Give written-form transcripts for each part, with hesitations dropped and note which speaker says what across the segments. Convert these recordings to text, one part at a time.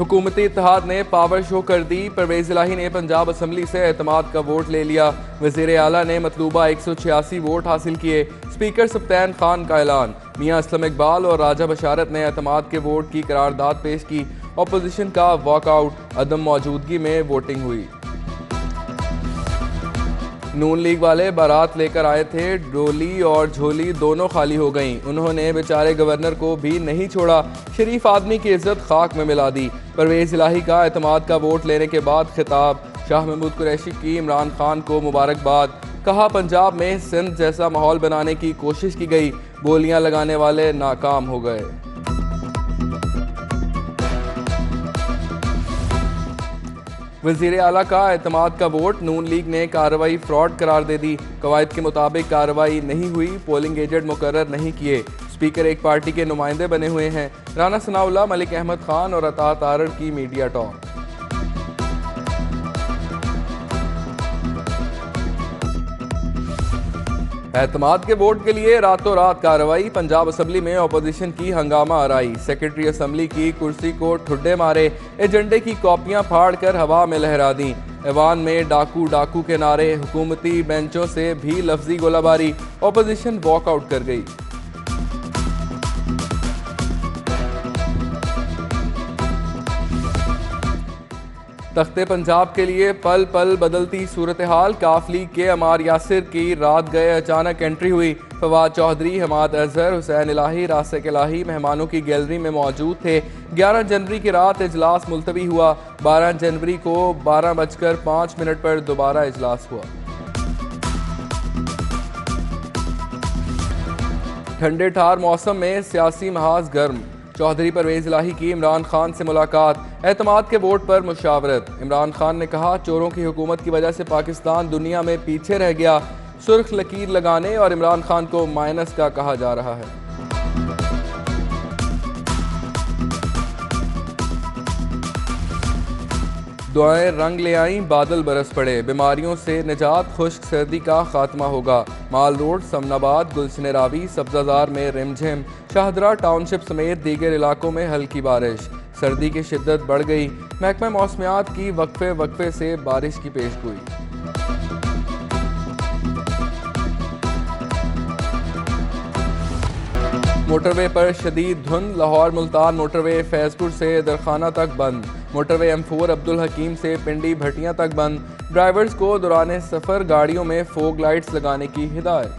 Speaker 1: हुकूमती इत्तेहाद ने power show कर दी। परवेज इलाही ने पंजाब असम्बली से एतमाद का वोट ले लिया। वज़ीर आला ने मतलूबा 186 वोट हासिल किए। स्पीकर सप्तान खान का ऐलान। मियां असलम इकबाल और राजा बशारत ने एतमाद के वोट की करारदाद पेश की। अपोजिशन का वॉकआउट। अदम मौजूदगी में वोटिंग हुई। नून लीग वाले बारात लेकर आए थे, डोली और झोली दोनों खाली हो गईं। उन्होंने बेचारे गवर्नर को भी नहीं छोड़ा। शरीफ आदमी की इज्जत खाक में मिला दी। परवेज इलाही का एतमाद का वोट लेने के बाद खिताब। शाह महमूद कुरैशी की इमरान खान को मुबारकबाद। कहा पंजाब में सिंध जैसा माहौल बनाने की कोशिश की गई, बोलियां लगाने वाले नाकाम हो गए। वज़ीर आला का एतमाद का वोट। नून लीग ने कार्रवाई फ्रॉड करार दे दी। कवायद के मुताबिक कार्रवाई नहीं हुई, पोलिंग एजेंट मुकर्रर नहीं किए। स्पीकर एक पार्टी के नुमाइंदे बने हुए हैं। राना सनाउल्लाह, मलिक अहमद खान और अतात आरड़ की मीडिया टॉक। एतमाद के वोट के लिए रातों रात कार्रवाई। पंजाब असम्बली में अपोजिशन की हंगामा आराई। सेक्रेटरी असम्बली की कुर्सी को ठुड्डे मारे। एजेंडे की कॉपियां फाड़ कर हवा में लहरा दी। ऐवान में डाकू डाकू के नारे। हुकूमती बेंचों से भी लफ्जी गोलाबारी। अपोजिशन वॉकआउट कर गई। तख्ते पंजाब के लिए पल पल बदलती सूरत हाल। काफ लीग के अमार यासिर की रात गए अचानक एंट्री हुई। फवाद चौधरी, हमाद अजहर, हुसैन इलाही, रासिक इलाही मेहमानों की गैलरी में मौजूद थे। 11 जनवरी की रात इजलास मुलतवी हुआ। 12 जनवरी को 12:05 पर दोबारा इजलास हुआ। ठंडे ठार मौसम में सियासी महाज गर्म। चौधरी परवेज इलाही की इमरान खान से मुलाकात। एतमाद के वोट पर मुशावरत। इमरान खान ने कहा चोरों की हुकूमत की वजह से पाकिस्तान दुनिया में पीछे रह गया। सुर्ख लकीर लगाने और इमरान खान को माइनस का कहा जा रहा है। दुआएं रंग ले आईं, बादल बरस पड़े। बीमारियों से निजात, खुश्क सर्दी का खात्मा होगा। माल रोड, समनाबाद, गुलशन रावी, सब्जाजार में रिमझिम। शाहदरा टाउनशिप समेत दीगर इलाकों में हल्की बारिश। सर्दी की शिद्दत बढ़ गई। महकमा मौसमियात की वक्फे वक्फे से बारिश की पेशगोई। मोटरवे पर शदीद धुंध। लाहौर मुल्तान मोटरवे फैजपुर से दरखाना तक बंद। मोटरवे M4 अब्दुल हकीम से पिंडी भटियां तक बंद। ड्राइवर्स को दौरान सफर गाड़ियों में फोग लाइट्स लगाने की हिदायत।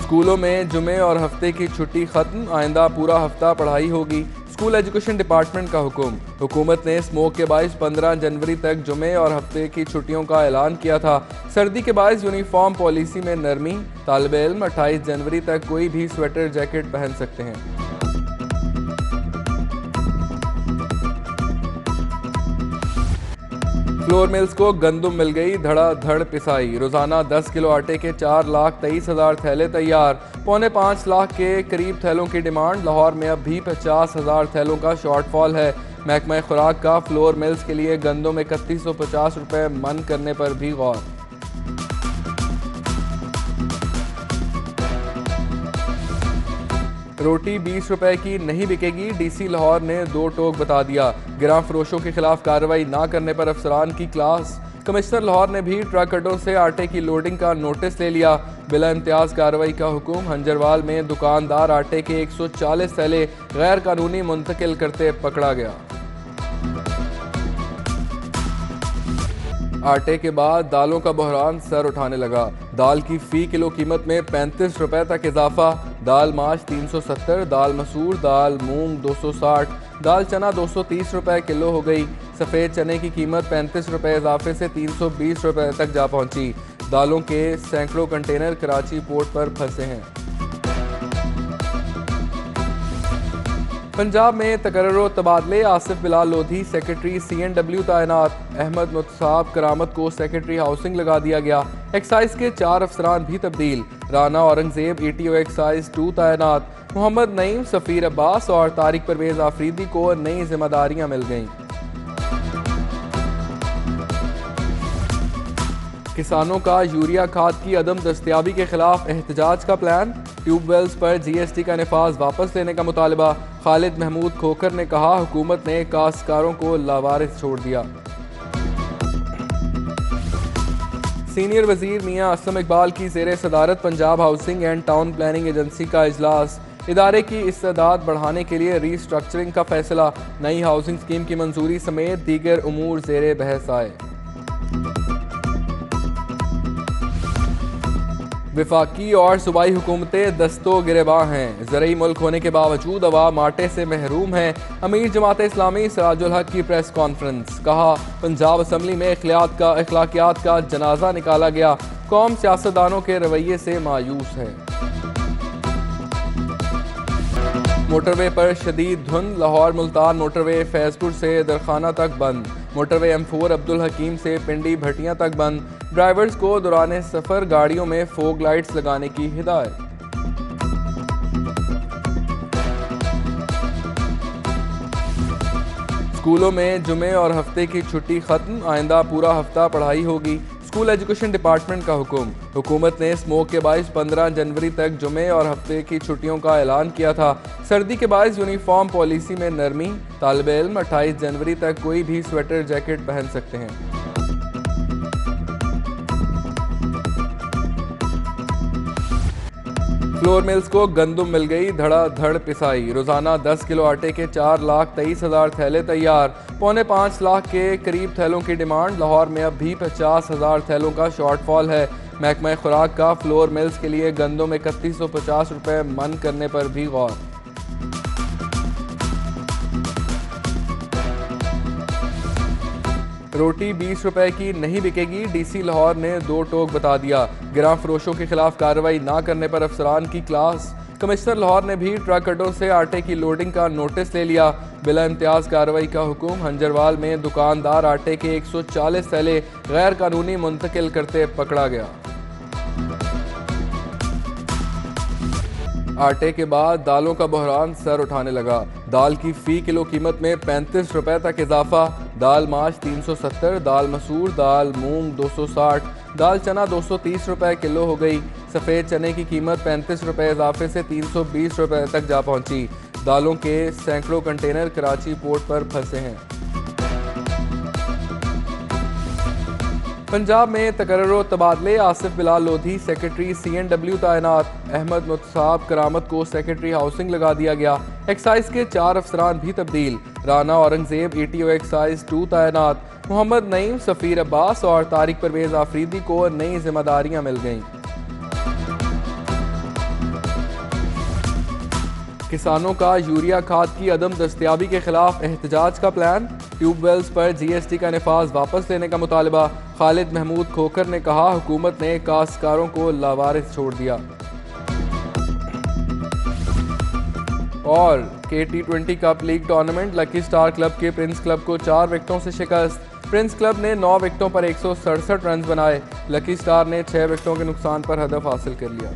Speaker 1: स्कूलों में जुमे और हफ्ते की छुट्टी खत्म। आइंदा पूरा हफ्ता पढ़ाई होगी। स्कूल एजुकेशन डिपार्टमेंट का हुक्म। हुकूमत ने स्मोक के बायस 15 जनवरी तक जुमे और हफ्ते की छुट्टियों का ऐलान किया था। सर्दी के बायस यूनिफॉर्म पॉलिसी में नरमी। तालिबे इल्म 28 जनवरी तक कोई भी स्वेटर जैकेट पहन सकते हैं। फ्लोर मिल्स को गंदुम मिल गई, धड़ाधड़ पिसाई। रोजाना 10 किलो आटे के 4,23,000 थैले तैयार। 4.25 लाख के करीब थैलों की डिमांड। लाहौर में अब भी 50,000 थैलों का शॉर्टफॉल है। महकमा खुराक का फ्लोर मिल्स के लिए गंदुम 3150 रुपये मन करने पर भी गौर। रोटी 20 रुपए की नहीं बिकेगी। डीसी लाहौर ने 2 टोक बता दिया। गिरां फरोशों के खिलाफ कार्रवाई ना करने पर अफसरान की क्लास। कमिश्नर लाहौर ने भी ट्रक अड्डों से आटे की लोडिंग का नोटिस ले लिया। बिला इम्तियाज कार्रवाई का हुक्म। हंजरवाल में दुकानदार आटे के 140 थैले गैर कानूनी मुंतकिल करते पकड़ा गया। आटे के बाद दालों का बहरान सर उठाने लगा। दाल की फी किलो कीमत में 35 रुपए तक इजाफा। दाल माश 370, दाल मसूर, दाल मूंग 260, दाल चना 230 रुपए किलो हो गई। सफ़ेद चने की कीमत 35 रुपए इजाफे से 320 रुपए तक जा पहुंची। दालों के सैकड़ों कंटेनर कराची पोर्ट पर फंसे हैं। पंजाब में तकर्रो तबादले। आसिफ बिलाल लोधी सेक्रेटरी CNW तैनात। अहमद मुतसाब करामत को सेक्रेटरी हाउसिंग लगा दिया गया। एक्साइज के 4 अफसरान भी तब्दील। राना औरंगजेब ETO एक्साइज 2 तैनात। मोहम्मद नईम, सफ़ीर अब्बास और तारिक परवेज आफरीदी को नई जिम्मेदारियां मिल गईं। किसानों का यूरिया खाद की अदम दस्तयाबी के खिलाफ एहतजाज का प्लान। ट्यूबवेल्स पर GST का नफाज वापस लेने का मुतालबा। खालिद महमूद खोखर ने कहा, हुकूमत ने काश्तकारों को लावारिस छोड़ दिया। सीनियर वजीर मियां असलम इकबाल की ज़ेर सदारत Punjab housing and town planning agency का इजलास। इदारे की इस्तेदाद बढ़ाने के लिए रीस्ट्रक्चरिंग का फैसला। नई हाउसिंग स्कीम की मंजूरी समेत दीगर उमूर ज़ेर बहस आए। विफाकी और सूबाई हुकूमतें दस्तो गिरेबां हैं। ज़रई मुल्क होने के बावजूद अवाम आटे से महरूम है। अमीर जमात इस्लामी सिराजुल हक की प्रेस कॉन्फ्रेंस। कहा, पंजाब असम्बली में अखलाकियात का जनाजा निकाला गया। कौम सियासतदानों के रवैये से मायूस है। मोटरवे पर शदीद धुंध। लाहौर मुल्तान मोटरवे फैजपुर से दरखाना तक बंद। मोटरवे M4 अब्दुल हकीम से पिंडी भटियां तक बंद। ड्राइवर्स को दौरान सफर गाड़ियों में फोग लाइट्स लगाने की हिदायत। स्कूलों में जुमे और हफ्ते की छुट्टी खत्म। आइंदा पूरा हफ्ता पढ़ाई होगी। स्कूल एजुकेशन डिपार्टमेंट का हुक्म। हुकूमत ने स्मोक के बायस 15 जनवरी तक जुमे और हफ्ते की छुट्टियों का ऐलान किया था। सर्दी के बायस यूनिफॉर्म पॉलिसी में नरमी। तालिबे इल्म 28 जनवरी तक कोई भी स्वेटर जैकेट पहन सकते हैं। फ्लोर मिल्स को गंदुम मिल गई। धड़ाधड़ पिसाई। रोजाना 10 किलो आटे के 4,23,000 थैले तैयार। 4.25 लाख के करीब थैलों की डिमांड। लाहौर में अब भी 50,000 थैलों का शॉर्टफॉल है। महकमा खुराक का फ्लोर मिल्स के लिए गंदुम 3150 रुपये मन करने पर भी गौर। रोटी 20 रुपए की नहीं बिकेगी। DC लाहौर ने 2 टोक बता दिया। गिरां फरोशों के खिलाफ कार्रवाई ना करने पर अफसरान की क्लास। कमिश्नर लाहौर ने भी ट्रक अड्डों से आटे की लोडिंग का नोटिस ले लिया। बिला इम्तियाज कार्रवाई का हुक्म। हंजरवाल में दुकानदार आटे के 140 थैले गैर कानूनी मुंतकिल करते पकड़ा गया। आटे के बाद दालों का बहरान सर उठाने लगा। दाल की फी किलो कीमत में 35 रुपए तक इजाफा। दाल माश 370, दाल मसूर, दाल मूंग 260, दाल चना 230 रुपए किलो हो गई। सफ़ेद चने की कीमत 35 रुपए इजाफे से 320 रुपए तक जा पहुंची। दालों के सैकड़ों कंटेनर कराची पोर्ट पर फंसे हैं। पंजाब में तकर्रुर तबादले। आसिफ बिलाल लोधी सेक्रेटरी CNW तैनात। अहमद मुतसाब करामत को सेक्रेटरी हाउसिंग लगा दिया गया। एक्साइज के 4 अफसरान भी तब्दील। राना औरंगजेब ETO एक्साइज 2 तैनात। मोहम्मद नईम, सफ़ीर अब्बास और तारिक परवेज आफरीदी को नई जिम्मेदारियां मिल गईं। किसानों का यूरिया खाद की अदम दस्तयाबी के खिलाफ एहतजाज का प्लान। ट्यूबवेल्स पर GST का नफाज वापस लेने का मुतालबा। खालिद महमूद खोखर ने कहा, हुकूमत ने काश्तकारों को लावारिस छोड़ दिया। और K-T20 cup league tournament. Lucky star club के प्रिंस क्लब को 4 विकेटों से शिकस्त। प्रिंस क्लब ने 9 विकेटों पर 167 रन बनाए। लकी स्टार ने 6 विकेटों के नुकसान पर हदफ हासिल कर लिया।